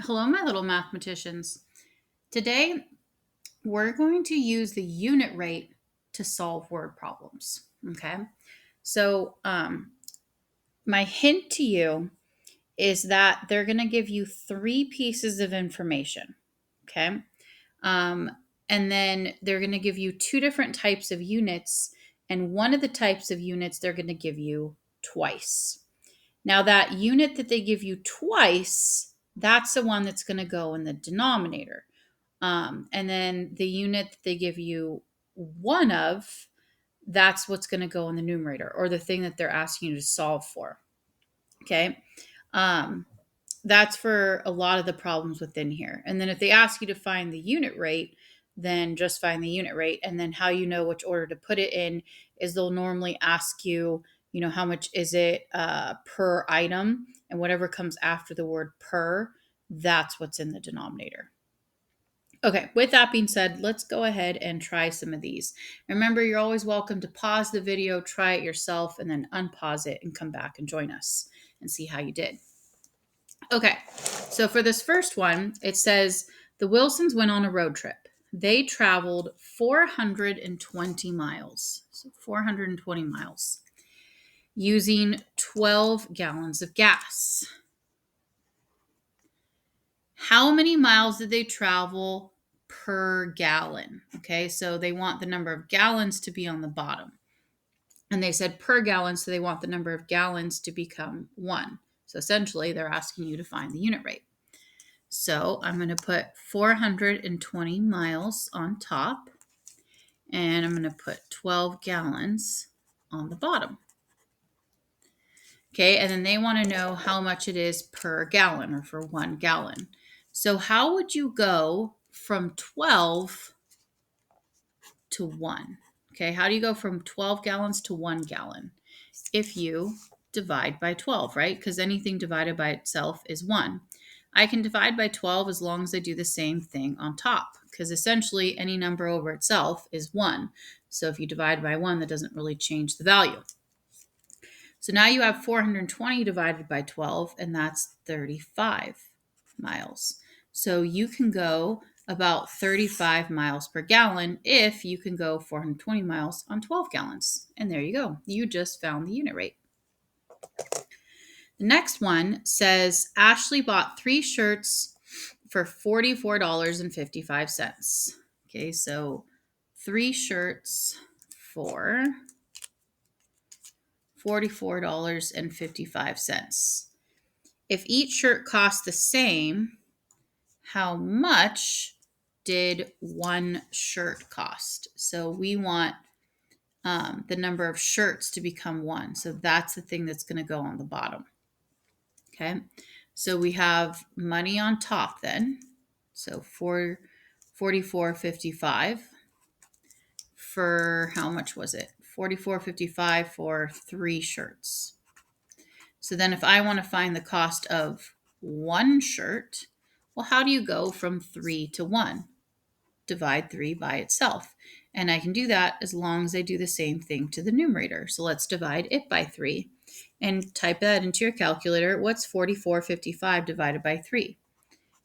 Hello, my little mathematicians. Today, we're going to use the unit rate to solve word problems. Okay. So, my hint to you is that they're going to give you three pieces of information. Okay. Um, and then they're going to give you two different types of units. And one of the types of units they're going to give you twice. Now, that unit that they give you twice, that's the one that's going to go in the denominator. And then the unit that they give you one of, that's what's going to go in the numerator, or the thing that they're asking you to solve for. Okay. Um, that's for a lot of the problems within here. And then if they ask you to find the unit rate, then just find the unit rate. And then how you know which order to put it in is they'll normally ask you, how much is it per item? And whatever comes after the word per, that's what's in the denominator. Okay, with that being said, let's go ahead and try some of these. Remember, you're always welcome to pause the video, try it yourself, and then unpause it and come back and join us and see how you did. Okay, so for this first one, it says the Wilsons went on a road trip. They traveled 420 miles, so 420 miles, using 12 gallons of gas. How many miles did they travel per gallon? Okay, so they want the number of gallons to be on the bottom. And they said per gallon, so they want the number of gallons to become 1. So essentially, they're asking you to find the unit rate. So I'm going to put 420 miles on top, and I'm going to put 12 gallons on the bottom. Okay, and then they want to know how much it is per gallon, or for 1 gallon. So how would you go from 12 to 1? Okay, how do you go from 12 gallons to 1 gallon? If you divide by 12, right? Because anything divided by itself is 1. I can divide by 12 as long as I do the same thing on top, because essentially any number over itself is 1. So if you divide by 1, that doesn't really change the value. So now you have 420 divided by 12, and that's 35 miles. So you can go about 35 miles per gallon if you can go 420 miles on 12 gallons. And there you go. You just found the unit rate. The next one says Ashley bought 3 shirts for $44.55. Okay, so 3 shirts for $44.55. If each shirt cost the same, how much did one shirt cost? So we want the number of shirts to become 1. So that's the thing that's going to go on the bottom. Okay, so we have money on top then. So for $44.55 for how much was it? $44.55 for 3 shirts. So then if I want to find the cost of 1 shirt, well, how do you go from 3 to 1? Divide 3 by itself. And I can do that as long as I do the same thing to the numerator. So let's divide it by 3 and type that into your calculator. What's $44.55 divided by 3?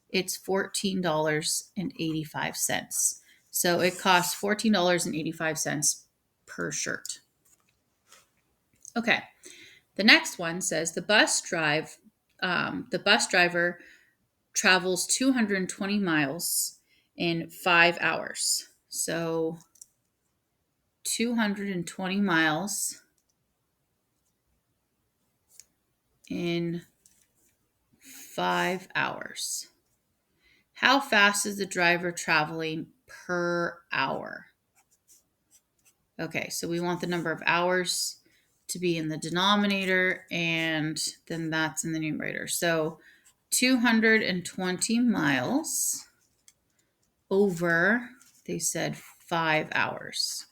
It's $14.85. So it costs $14.85 per shirt. Okay. The next one says the bus driver travels 220 miles in 5 hours. So 220 miles in 5 hours. How fast is the driver traveling per hour? Okay, so we want the number of hours to be in the denominator, and then that's in the numerator. So 220 miles over, they said 5 hours.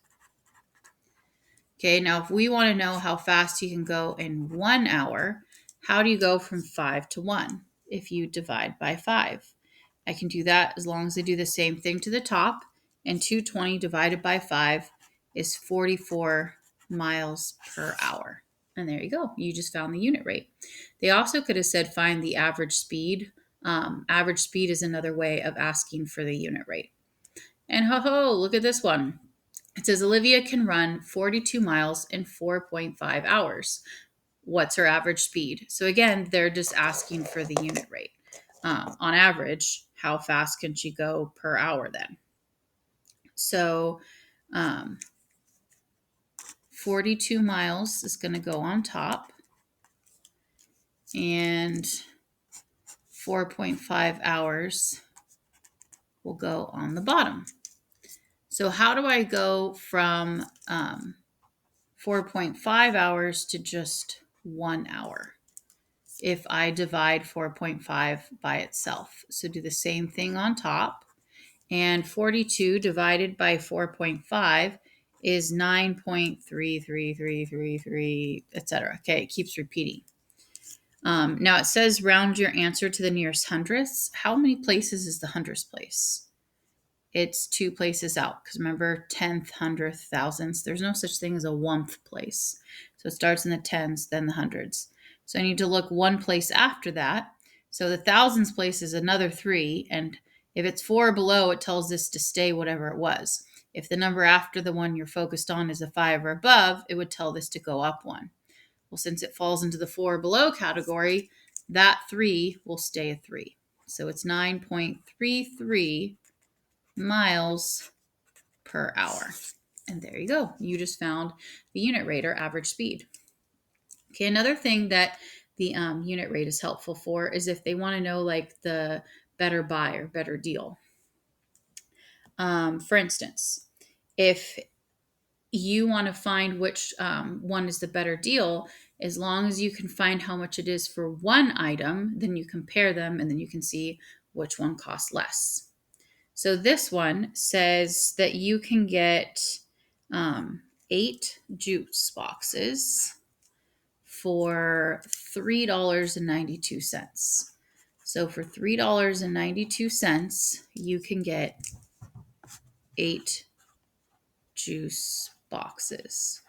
Okay, now if we want to know how fast you can go in 1 hour, how do you go from 5 to 1? If you divide by 5. I can do that as long as I do the same thing to the top, and 220 divided by 5 is 44 miles per hour. And there you go. You just found the unit rate. They also could have said find the average speed Average speed is another way of asking for the unit rate. And look at this one. It says Olivia can run 42 miles in 4.5 hours. What's her average speed? So again, they're just asking for the unit rate. On average, how fast can she go per hour then? So 42 miles is going to go on top, and 4.5 hours will go on the bottom. So how do I go from 4.5 hours to just 1 hour if I divide 4.5 by itself? So do the same thing on top. And 42 divided by 4.5 is 9.33333, etc. Okay, it keeps repeating. Now it says round your answer to the nearest hundredths. How many places is the hundredths place? It's 2 places out, because remember, tenth, hundredth, thousandths. There's no such thing as a 1th place. So it starts in the tens, then the hundreds. So I need to look 1 place after that. So the thousands place is another 3, and if it's 4 below, it tells this to stay whatever it was. If the number after the one you're focused on is a 5 or above, it would tell this to go up 1. Well, since it falls into the 4 below category, that 3 will stay a 3. So it's 9.33 miles per hour. And there you go. You just found the unit rate, or average speed. Okay, another thing that the unit rate is helpful for is if they want to know like the better buy or better deal. For instance, if you want to find which one is the better deal, as long as you can find how much it is for one item, then you compare them and then you can see which one costs less. So this one says that you can get 8 juice boxes for $3.92. So for $3.92, you can get 8 juice boxes.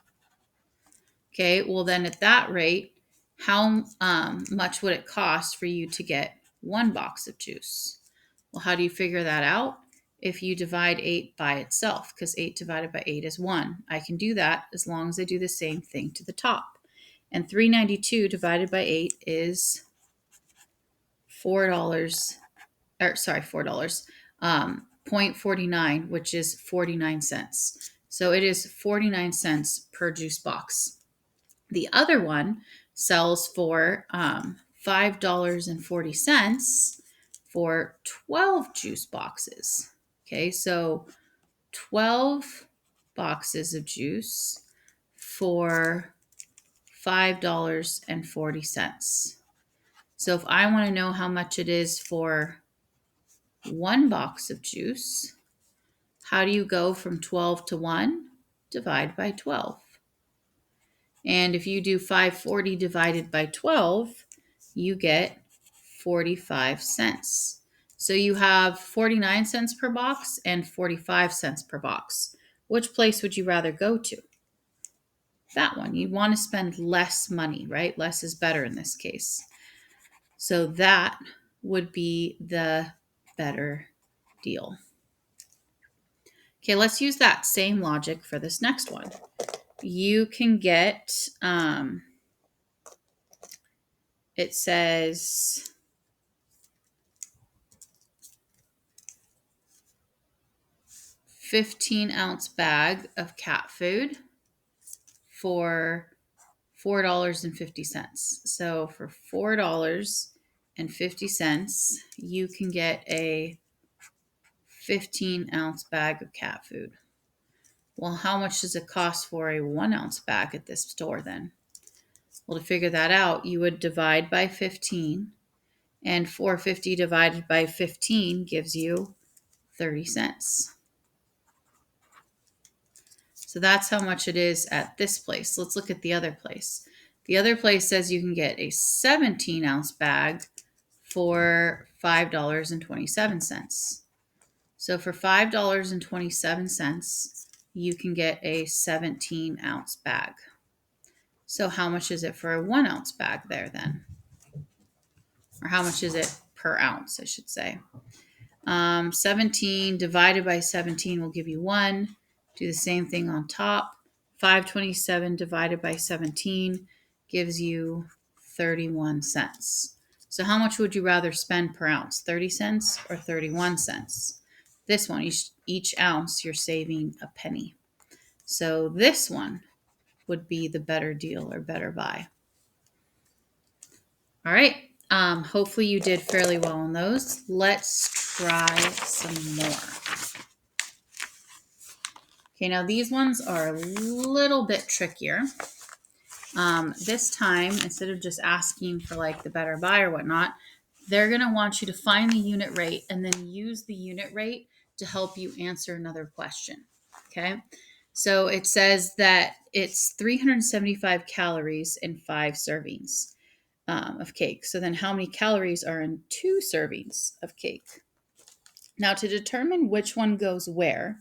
Okay, well then at that rate, how much would it cost for you to get 1 box of juice? Well, how do you figure that out? If you divide 8 by itself, because 8 divided by 8 is 1. I can do that as long as I do the same thing to the top. And $3.92 divided by 8 is $4, or sorry, $4, 0.49, which is 49 cents. So it is 49 cents per juice box. The other one sells for $5.40 for 12 juice boxes. Okay, so 12 boxes of juice for $5.40. So if I want to know how much it is for 1 box of juice, how do you go from 12 to 1? Divide by 12. And if you do 540 divided by 12, you get 45 cents. So you have 49 cents per box and 45 cents per box. Which place would you rather go to? That one. You want to spend less money, right? Less is better in this case. So that would be the better deal. Okay, let's use that same logic for this next one. You can get, it says 15-ounce bag of cat food for $4.50. So for $4.50, you can get a 15-ounce bag of cat food. Well, how much does it cost for a 1-ounce bag at this store then? Well, to figure that out, you would divide by 15, and $4.50 divided by 15 gives you 30 cents. So that's how much it is at this place. Let's look at the other place. The other place says you can get a 17-ounce bag for $5.27. So for $5.27, you can get a 17-ounce bag. So how much is it for a 1-ounce bag there then? Or how much is it per ounce, I should say. 17 divided by 17 will give you 1. Do the same thing on top. 527 divided by 17 gives you 31 cents. So how much would you rather spend per ounce, 30 cents or 31 cents? This one, each ounce, you're saving a penny. So this one would be the better deal or better buy. All right. Hopefully you did fairly well on those. Let's try some more. Okay, now these ones are a little bit trickier. This time, instead of just asking for like the better buy or whatnot, they're going to want you to find the unit rate and then use the unit rate to help you answer another question. Okay, so it says that it's 375 calories in 5 servings of cake. So then how many calories are in 2 servings of cake? Now, to determine which one goes where,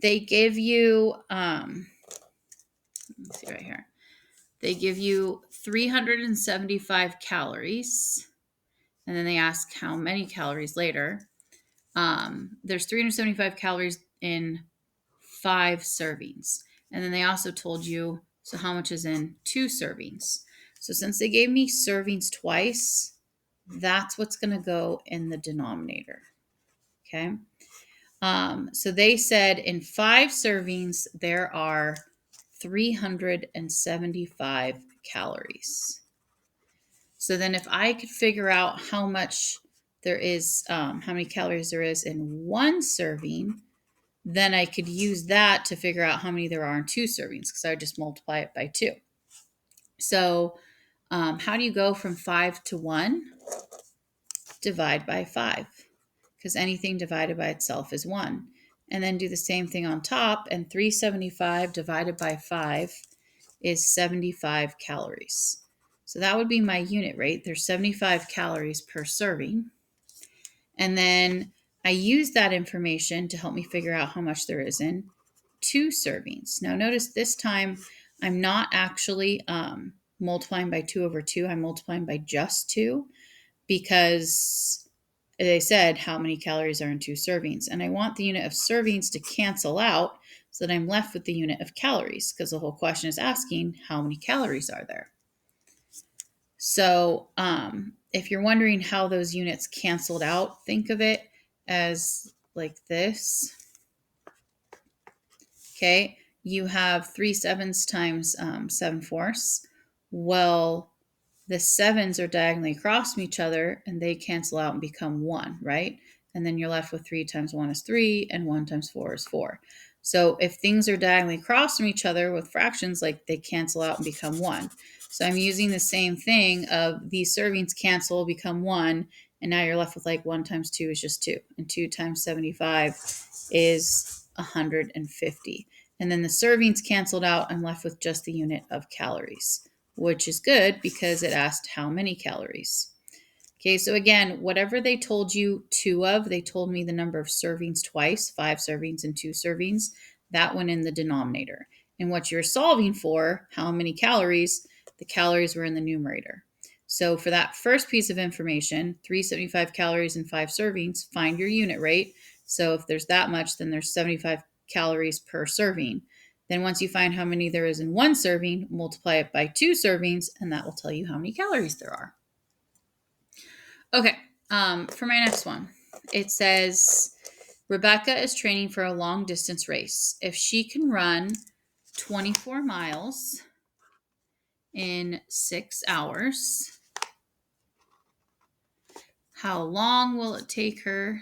they give you, let me see right here. They give you 375 calories, and then they ask how many calories later. There's 375 calories in 5 servings. And then they also told you, so how much is in 2 servings? So since they gave me servings twice, that's what's going to go in the denominator. Okay. So they said in 5 servings, there are 375 calories. So then if I could figure out how much there is, how many calories there is in 1 serving, then I could use that to figure out how many there are in 2 servings, because I would just multiply it by 2. So how do you go from 5 to 1? Divide by 5, because anything divided by itself is 1. And then do the same thing on top, and 375 divided by 5 is 75 calories. So that would be my unit rate. There's 75 calories per serving. And then I use that information to help me figure out how much there is in 2 servings. Now notice this time I'm not actually multiplying by 2 over 2. I'm multiplying by just 2, because they said how many calories are in 2 servings. And I want the unit of servings to cancel out so that I'm left with the unit of calories, because the whole question is asking how many calories are there. So if you're wondering how those units canceled out, think of it as like this. Okay, you have 3 sevens times 7 fourths. Well, the sevens are diagonally across from each other and they cancel out and become 1, right? And then you're left with 3 times 1 is 3 and 1 times 4 is 4. So if things are diagonally across from each other with fractions, like they cancel out and become 1. So I'm using the same thing of these servings cancel, become 1, and now you're left with like 1 times 2 is just 2, and 2 times 75 is 150. And then the servings canceled out, I'm left with just the unit of calories, which is good because it asked how many calories. Okay, so again, whatever they told you 2 of, they told me the number of servings twice, 5 servings and 2 servings. That went in the denominator. And what you're solving for, how many calories, the calories were in the numerator. So for that first piece of information, 375 calories in 5 servings, find your unit rate. So if there's that much, then there's 75 calories per serving. Then once you find how many there is in 1 serving, multiply it by 2 servings, and that will tell you how many calories there are. Okay, for my next one, it says Rebecca is training for a long distance race. If she can run 24 miles in 6 hours, how long will it take her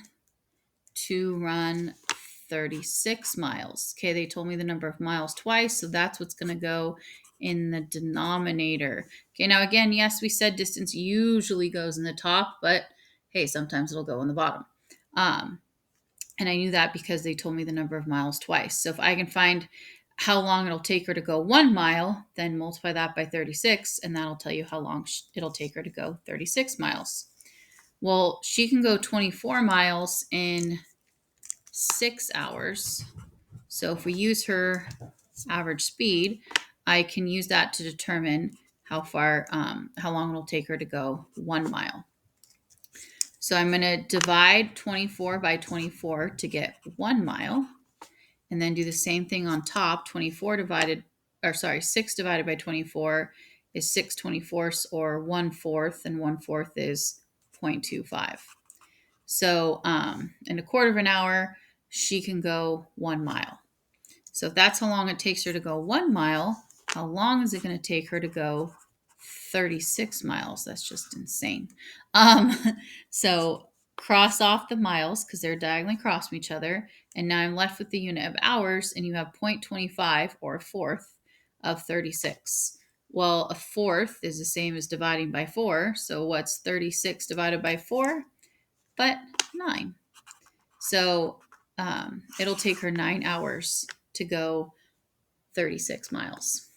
to run 36 miles? Okay, they told me the number of miles twice, so that's what's going to go in the denominator. Okay, now again, yes, we said distance usually goes in the top, but hey, sometimes it'll go in the bottom. And I knew that because they told me the number of miles twice. So if I can find how long it'll take her to go 1 mile, then multiply that by 36, and that'll tell you how long it'll take her to go 36 miles. Well, she can go 24 miles in 6 hours. So if we use her average speed, I can use that to determine how long it'll take her to go 1 mile. So I'm going to divide 24 by 24 to get 1 mile. And then do the same thing on top. 6 divided by 24 is 6/24 or 1/4, and 1/4 is 0.25. So in a quarter of an hour, she can go 1 mile. So if that's how long it takes her to go 1 mile, how long is it going to take her to go 36 miles? That's just insane. Um, so cross off the miles because they're diagonally across from each other. And now I'm left with the unit of hours, and you have 0.25 or a fourth of 36. Well, a fourth is the same as dividing by 4. So what's 36 divided by 4? But 9. So it'll take her 9 hours to go 36 miles.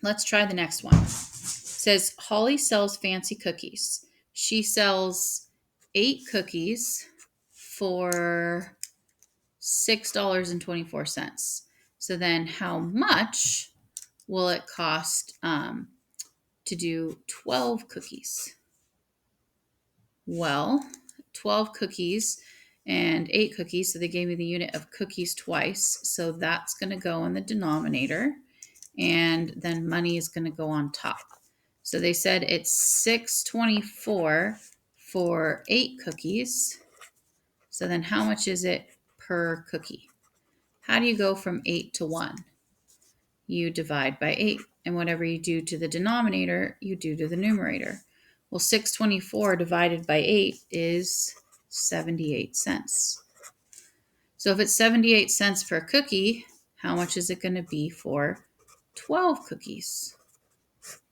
Let's try the next one. It says Holly sells fancy cookies. She sells 8 cookies for $6.24. So then how much will it cost to do 12 cookies? Well, 12 cookies and 8 cookies. So they gave me the unit of cookies twice. So that's going to go in the denominator. And then money is going to go on top. So they said it's $6.24 for 8 cookies. So then how much is it per cookie? How do you go from 8 to 1? You divide by 8. And whatever you do to the denominator, you do to the numerator. Well, $6.24 divided by 8 is 78 cents. So if it's 78 cents per cookie, how much is it going to be for 12 cookies?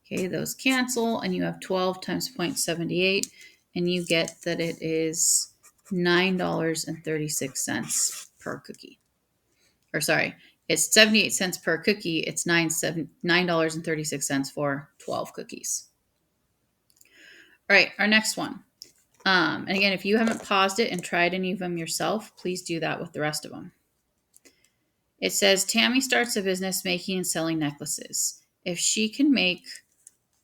Okay, those cancel, and you have 12 times 0.78, and you get that it is $9.36 per cookie. Or sorry, it's 78 cents per cookie. It's $9.36 for 12 cookies. All right, our next one. And again, if you haven't paused it and tried any of them yourself, please do that with the rest of them. It says Tammy starts a business making and selling necklaces. If she can make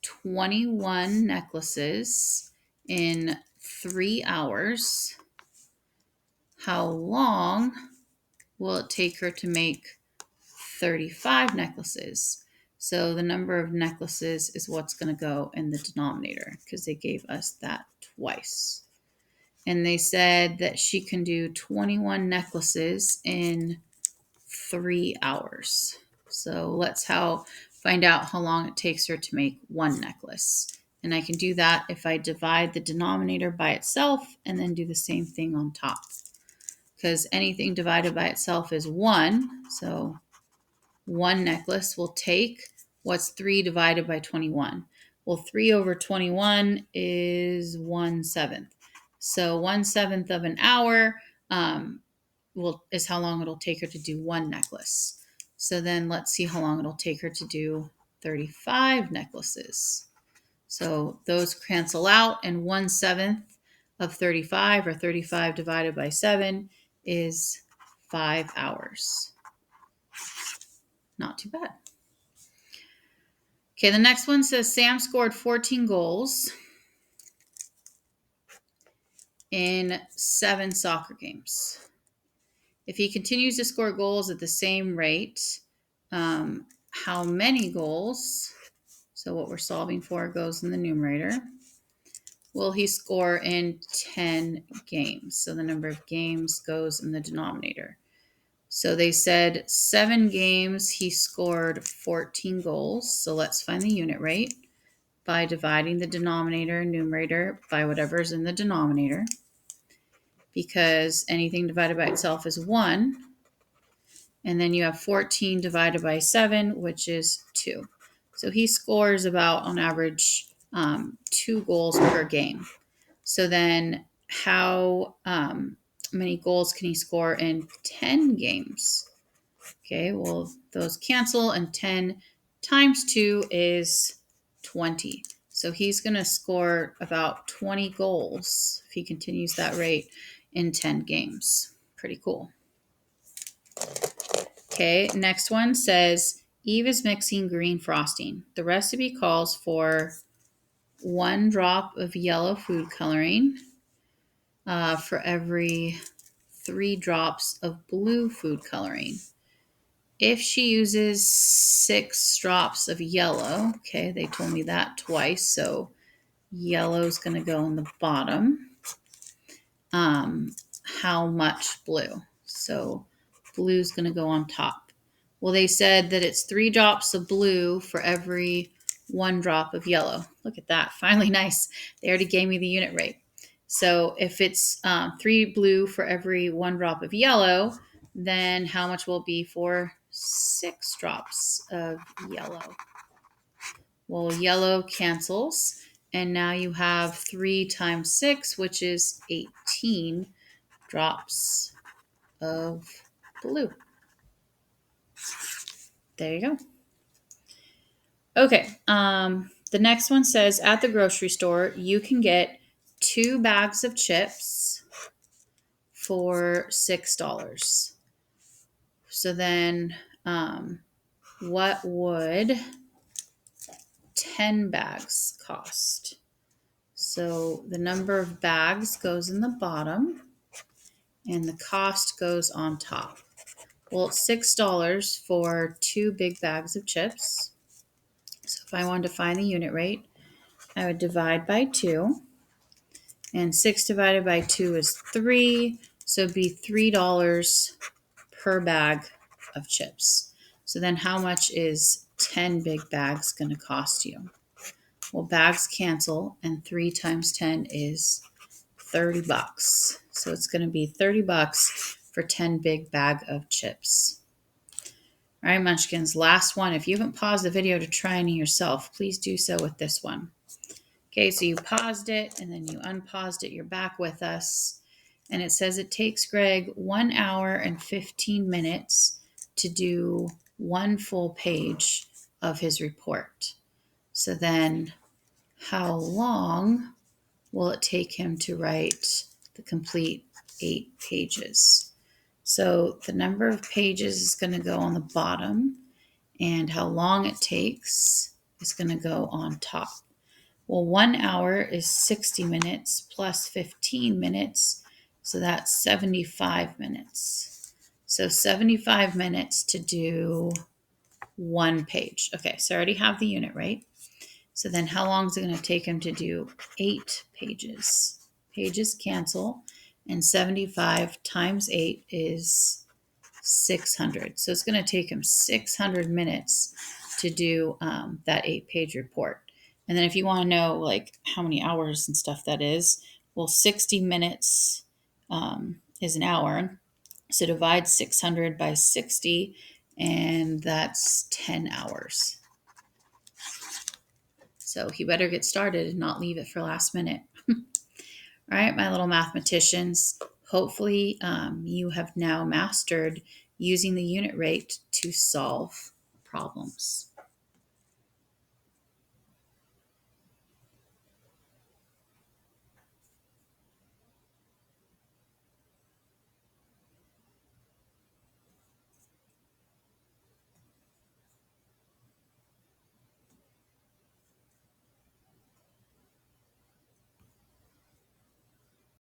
21 necklaces in 3 hours, how long will it take her to make 35 necklaces? So the number of necklaces is what's going to go in the denominator because they gave us that twice. And they said that she can do 21 necklaces in 3 hours. So let's find out how long it takes her to make 1 necklace. And I can do that if I divide the denominator by itself and then do the same thing on top. Because anything divided by itself is 1. So 1 necklace will take, what's 3 divided by 21? Well, 3 over 21 is 1/7. So 1/7 of an hour is how long it'll take her to do 1 necklace. So then let's see how long it'll take her to do 35 necklaces. So those cancel out, and 1/7 of 35, or 35 divided by 7, is 5 hours. Not too bad. Okay, the next one says Sam scored 14 goals in 7 soccer games. If he continues to score goals at the same rate, how many goals, so what we're solving for goes in the numerator, will he score in 10 games? So the number of games goes in the denominator. So they said 7 games, he scored 14 goals. So let's find the unit rate by dividing the denominator and numerator by whatever's in the denominator. Because anything divided by itself is 1. And then you have 14 divided by 7, which is 2. So he scores about, on average, 2 goals per game. So then how many goals can he score in 10 games? Okay, well, those cancel, and 10 times 2 is 20. So he's going to score about 20 goals if he continues that rate in 10 games. Pretty cool. Okay, next one says Eve is mixing green frosting. The recipe calls for 1 drop of yellow food coloring, for every 3 drops of blue food coloring. If she uses 6 drops of yellow, okay, they told me that twice, so yellow is going to go in the bottom. How much blue? So blue is going to go on top. Well, they said that it's 3 drops of blue for every 1 drop of yellow. Look at that. Finally, nice. They already gave me the unit rate. So if it's 3 blue for every 1 drop of yellow, then how much will it be for 6 drops of yellow? Well, yellow cancels, and now you have 3 times 6, which is 18 drops of blue. There you go. Okay, the next one says at the grocery store, you can get 2 bags of chips for $6. So then, what would 10 bags cost? So the number of bags goes in the bottom and the cost goes on top. Well, it's $6 for 2 big bags of chips. So if I wanted to find the unit rate, I would divide by 2. And 6 divided by 2 is 3. So it'd be $3 per bag of chips. So then how much is 10 big bags going to cost you? Well, bags cancel, and 3 times 10 is $30. So it's going to be $30 for 10 big bag of chips. All right, Munchkins, last one. If you haven't paused the video to try any yourself, please do so with this one. Okay, so you paused it and then you unpaused it. You're back with us. And it says it takes Greg 1 hour and 15 minutes to do 1 full page of his report. So then how long will it take him to write the complete 8 pages? So the number of pages is going to go on the bottom, and how long it takes is going to go on top. Well, 1 hour is 60 minutes plus 15 minutes, so that's 75 minutes. So 75 minutes to do 1 page. Okay, so I already have the unit rate. So then how long is it going to take him to do 8 pages? Pages cancel, and 75 times 8 is 600. So it's going to take him 600 minutes to do that 8-page report. And then if you want to know like how many hours and stuff that is, well, 60 minutes is an hour. So divide 600 by 60, and that's 10 hours. So he better get started and not leave it for last minute. All right, my little mathematicians, hopefully you have now mastered using the unit rate to solve problems.